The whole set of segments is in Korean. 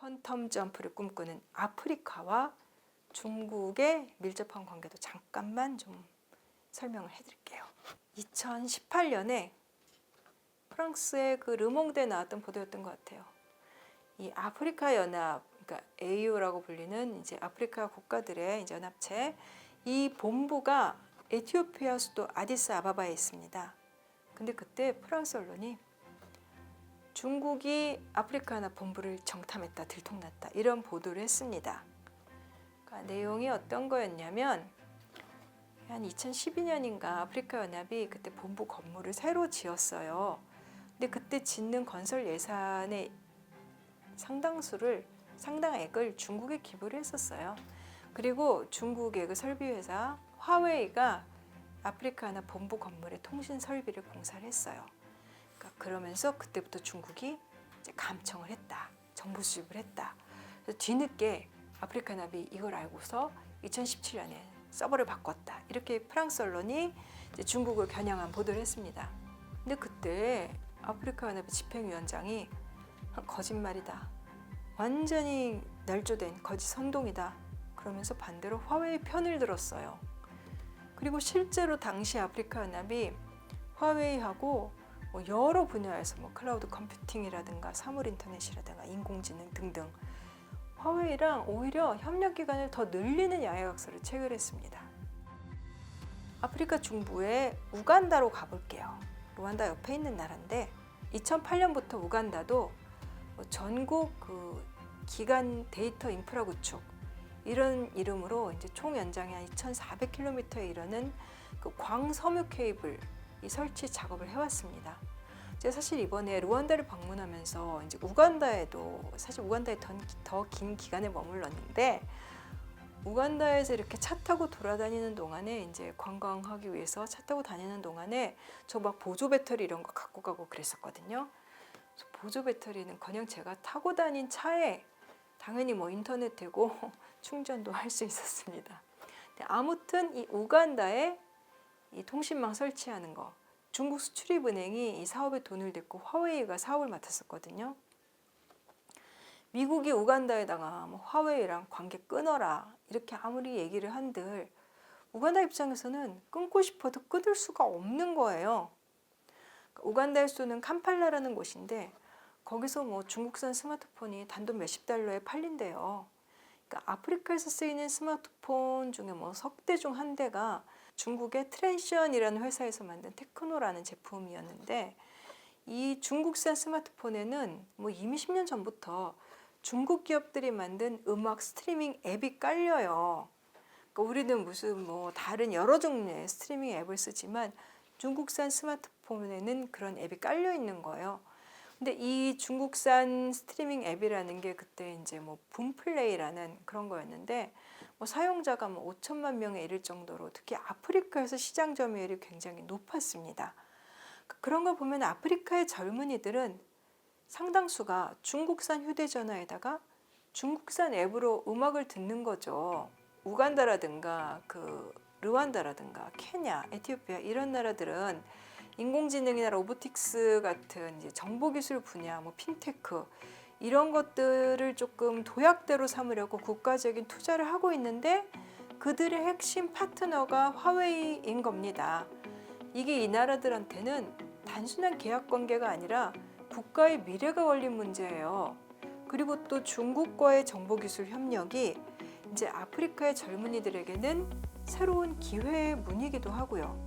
퀀텀 점프를 꿈꾸는 아프리카와 중국의 밀접한 관계도 잠깐만 좀 설명을 해드릴게요. 2018년에 프랑스의 그 르몽드에 나왔던 보도였던 것 같아요. 이 아프리카 연합, 그러니까 AU라고 불리는 이제 아프리카 국가들의 이제 연합체, 이 본부가 에티오피아 수도 아디스아바바에 있습니다. 근데 그때 프랑스 언론이 중국이 아프리카 연합 본부를 정탐했다, 들통났다 이런 보도를 했습니다. 그러니까 내용이 어떤 거였냐면 한 2012년인가 아프리카 연합이 그때 본부 건물을 새로 지었어요. 근데 그때 짓는 건설 예산의 상당액을 중국에 기부를 했었어요. 그리고 중국의 그 설비 회사 화웨이가 아프리카 연합 본부 건물에 통신 설비를 공사를 했어요. 그러니까 그러면서 그때부터 중국이 이제 감청을 했다, 정보 수집을 했다. 그래서 뒤늦게 아프리카 연합이 이걸 알고서 2017년에 서버를 바꿨다. 이렇게 프랑스 언론이 이제 중국을 겨냥한 보도를 했습니다. 근데 그때 아프리카 연합의 집행위원장이 거짓말이다. 완전히 날조된 거짓 선동이다. 그러면서 반대로 화웨이 편을 들었어요. 그리고 실제로 당시 아프리카 연합이 화웨이하고 뭐 여러 분야에서 뭐 클라우드 컴퓨팅이라든가 사물 인터넷이라든가 인공지능 등등 화웨이랑 오히려 협력 기간을 더 늘리는 양해각서를 체결했습니다. 아프리카 중부의 우간다로 가볼게요. 루안다 옆에 있는 나라인데 2008년부터 우간다도 전국 그 기간 데이터 인프라 구축 이런 이름으로 이제 총 연장이 한 2,400km에 이르는 그 광섬유 케이블 이 설치 작업을 해왔습니다. 제가 사실 이번에 루안다를 방문하면서 이제 우간다에도 사실 우간다에 더 긴 기간에 머물렀는데 우간다에서 이렇게 차 타고 돌아다니는 동안에 이제 관광하기 위해서 차 타고 다니는 동안에 저 막 보조 배터리 이런 거 갖고 가고 그랬었거든요. 보조 배터리는커녕 제가 타고 다닌 차에 당연히 뭐 인터넷 되고 충전도 할 수 있었습니다. 아무튼 이 우간다에 이 통신망 설치하는 거 중국 수출입은행이 이 사업에 돈을 댔고 화웨이가 사업을 맡았었거든요. 미국이 우간다에다가 뭐 화웨이랑 관계 끊어라 이렇게 아무리 얘기를 한들 우간다 입장에서는 끊고 싶어도 끊을 수가 없는 거예요. 우간다의 수도는 캄팔라라는 곳인데 거기서 뭐 중국산 스마트폰이 단돈 몇십 달러에 팔린대요. 그러니까 아프리카에서 쓰이는 스마트폰 중에 뭐 석 대 중 한 대가 중국의 트랜션이라는 회사에서 만든 테크노라는 제품이었는데 이 중국산 스마트폰에는 뭐 이미 10년 전부터 중국 기업들이 만든 음악 스트리밍 앱이 깔려요. 그러니까 우리는 무슨 뭐 다른 여러 종류의 스트리밍 앱을 쓰지만 중국산 스마트폰에는 그런 앱이 깔려 있는 거예요. 근데 이 중국산 스트리밍 앱이라는 게 그때 이제 뭐 붐플레이라는 그런 거였는데 뭐 사용자가 뭐 5천만 명에 이를 정도로 특히 아프리카에서 시장 점유율이 굉장히 높았습니다. 그런 걸 보면 아프리카의 젊은이들은 상당수가 중국산 휴대전화에다가 중국산 앱으로 음악을 듣는 거죠. 우간다라든가 그 르완다라든가 케냐, 에티오피아 이런 나라들은 인공지능이나 로보틱스 같은 이제 정보기술 분야, 뭐 핀테크 이런 것들을 조금 도약대로 삼으려고 국가적인 투자를 하고 있는데 그들의 핵심 파트너가 화웨이인 겁니다. 이게 이 나라들한테는 단순한 계약 관계가 아니라 국가의 미래가 걸린 문제예요. 그리고 또 중국과의 정보기술 협력이 이제 아프리카의 젊은이들에게는 새로운 기회의 문이기도 하고요.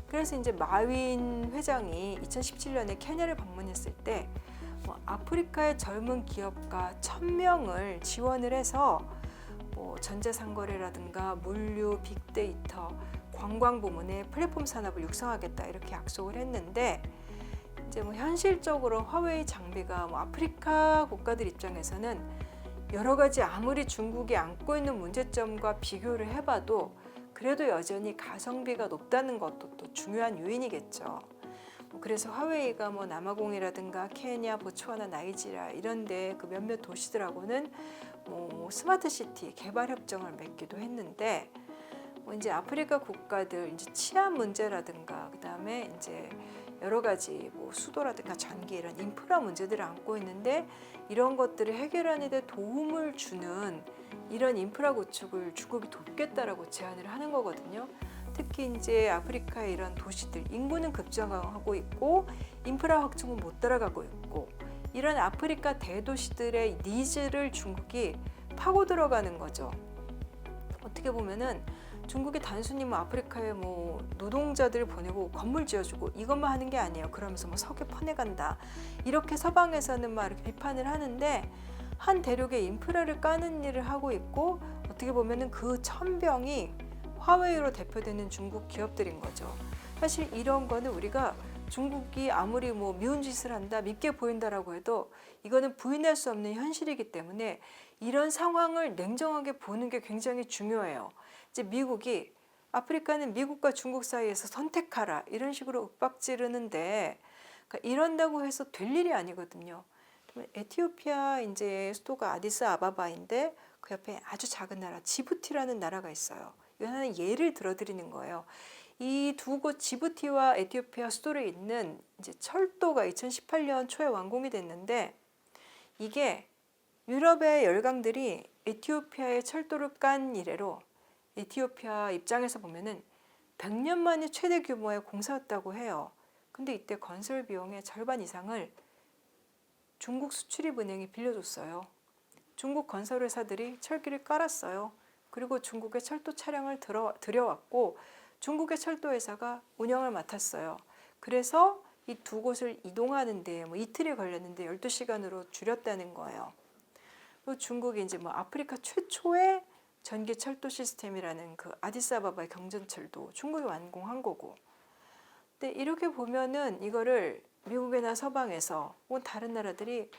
그래서 이제 마윈 회장이 2017년에 케냐를 방문했을 때 뭐 아프리카의 젊은 기업가 1,000명을 지원을 해서 뭐 전자상거래라든가 물류, 빅데이터, 관광 부문의 플랫폼 산업을 육성하겠다 이렇게 약속을 했는데 이제 뭐 현실적으로 화웨이 장비가 뭐 아프리카 국가들 입장에서는 여러 가지 아무리 중국이 안고 있는 문제점과 비교를 해봐도 그래도 여전히 가성비가 높다는 것도 또 중요한 요인이겠죠. 그래서 화웨이가 뭐 남아공이라든가 케냐, 보츠와나, 나이지리아 이런데 그 몇몇 도시들하고는 뭐 스마트 시티 개발 협정을 맺기도 했는데 뭐 이제 아프리카 국가들 이제 치안 문제라든가 그다음에 이제 여러 가지 뭐 수도라든가 전기 이런 인프라 문제들을 안고 있는데 이런 것들을 해결하는 데 도움을 주는 이런 인프라 구축을 중국이 돕겠다라고 제안을 하는 거거든요. 특히 이제 아프리카의 이런 도시들 인구는 급증하고 있고 인프라 확충은 못 따라가고 있고 이런 아프리카 대도시들의 니즈를 중국이 파고 들어가는 거죠. 어떻게 보면은 중국이 단순히 뭐 아프리카에 뭐 노동자들 보내고 건물 지어주고 이것만 하는 게 아니에요. 그러면서 뭐 석유 퍼내간다. 이렇게 서방에서는 막 이렇게 비판을 하는데 한 대륙의 인프라를 까는 일을 하고 있고 어떻게 보면은 그 천병이 화웨이로 대표되는 중국 기업들인 거죠. 사실 이런 거는 우리가 중국이 아무리 뭐 미운 짓을 한다, 밉게 보인다라고 해도 이거는 부인할 수 없는 현실이기 때문에 이런 상황을 냉정하게 보는 게 굉장히 중요해요. 이제 미국이 아프리카는 미국과 중국 사이에서 선택하라 이런 식으로 윽박지르는데 그러니까 이런다고 해서 될 일이 아니거든요. 에티오피아 이제 수도가 아디스아바바인데 그 옆에 아주 작은 나라 지부티라는 나라가 있어요. 이건 하나 예를 들어드리는 거예요. 이 두 곳 지부티와 에티오피아 수도에 있는 이제 철도가 2018년 초에 완공이 됐는데 이게 유럽의 열강들이 에티오피아의 철도를 깐 이래로 에티오피아 입장에서 보면은 100년 만에 최대 규모의 공사였다고 해요. 근데 이때 건설 비용의 절반 이상을 중국 수출입은행이 빌려줬어요. 중국 건설회사들이 철기를 깔았어요. 그리고 중국의 철도 차량을 들여왔고 중국의 철도회사가 운영을 맡았어요. 그래서 이 두 곳을 이동하는데 뭐 이틀이 걸렸는데 12시간으로 줄였다는 거예요. 중국이 이제 뭐 아프리카 최초의 전기 철도 시스템이라는 그 아디스아바바의 경전철도 중국이 완공한 거고. 근데 이렇게 보면은 이거를 미국이나 서방에서 혹은 다른 나라들이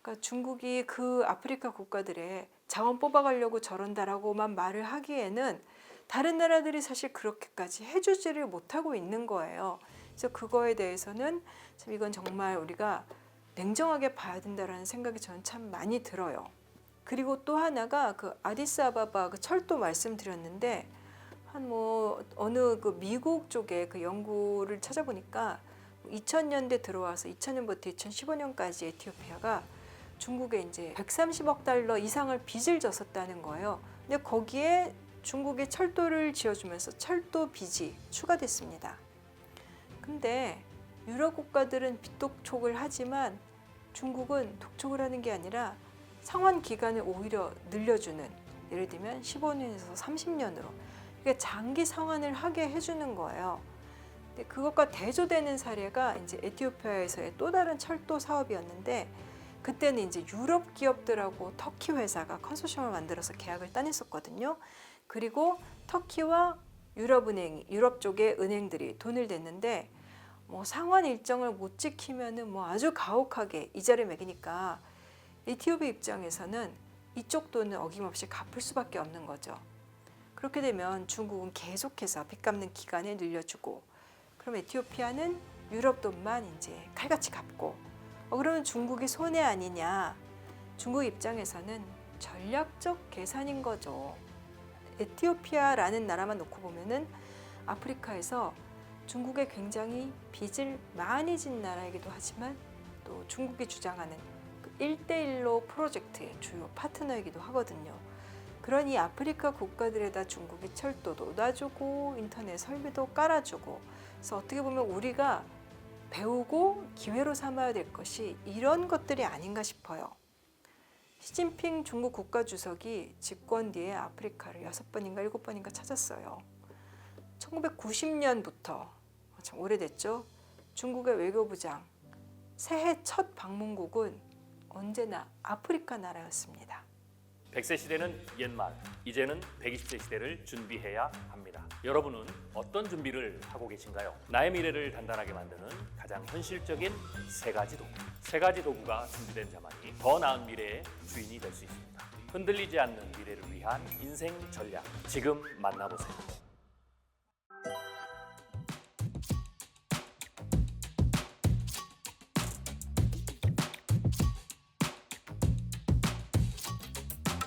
그러니까 중국이 그 아프리카 국가들의 자원 뽑아가려고 저런다라고만 말을 하기에는 다른 나라들이 사실 그렇게까지 해주지를 못하고 있는 거예요. 그래서 그거에 대해서는 참 이건 정말 우리가 냉정하게 봐야 된다라는 생각이 저는 참 많이 들어요. 그리고 또 하나가 그 아디스아바바 그 철도 말씀드렸는데 한 뭐 어느 그 미국 쪽에 그 연구를 찾아보니까 2000년대 들어와서 2000년부터 2015년까지 에티오피아가 중국에 이제 130억 달러 이상을 빚을 졌었다는 거예요. 근데 거기에 중국이 철도를 지어주면서 철도 빚이 추가됐습니다. 근데 유럽 국가들은 빚 독촉을 하지만 중국은 독촉을 하는 게 아니라 상환 기간을 오히려 늘려주는 예를 들면 15년에서 30년으로 그러니까 장기 상환을 하게 해주는 거예요. 근데 그것과 대조되는 사례가 이제 에티오피아에서의 또 다른 철도 사업이었는데 그때는 이제 유럽 기업들하고 터키 회사가 컨소시엄을 만들어서 계약을 따냈었거든요. 그리고 터키와 유럽 쪽의 은행들이 돈을 댔는데 뭐 상환 일정을 못 지키면은 뭐 아주 가혹하게 이자를 매기니까 에티오피아 입장에서는 이쪽 돈을 어김없이 갚을 수밖에 없는 거죠. 그렇게 되면 중국은 계속해서 빚 갚는 기간을 늘려주고 그럼 에티오피아는 유럽 돈만 이제 칼같이 갚고 그러면 중국이 손해 아니냐. 중국 입장에서는 전략적 계산인 거죠. 에티오피아라는 나라만 놓고 보면은 아프리카에서 중국에 굉장히 빚을 많이 진 나라이기도 하지만 또 중국이 주장하는 그 1대1로 프로젝트의 주요 파트너이기도 하거든요. 그런 이 아프리카 국가들에다 중국이 철도도 놔주고 인터넷 설비도 깔아주고 그래서 어떻게 보면 우리가 배우고 기회로 삼아야 될 것이 이런 것들이 아닌가 싶어요. 시진핑 중국 국가주석이 집권 뒤에 아프리카를 6번인가 7번인가 찾았어요. 1990년부터 참 오래됐죠. 중국의 외교부장 새해 첫 방문국은 언제나 아프리카 나라였습니다. 100세 시대는 옛말, 이제는 120세 시대를 준비해야 합니다. 여러분은 어떤 준비를 하고 계신가요? 나의 미래를 단단하게 만드는 가장 현실적인 세 가지 도구가 준비된 자만이 더 나은 미래의 주인이 될 수 있습니다. 흔들리지 않는 미래를 위한 인생 전략, 지금 만나보세요.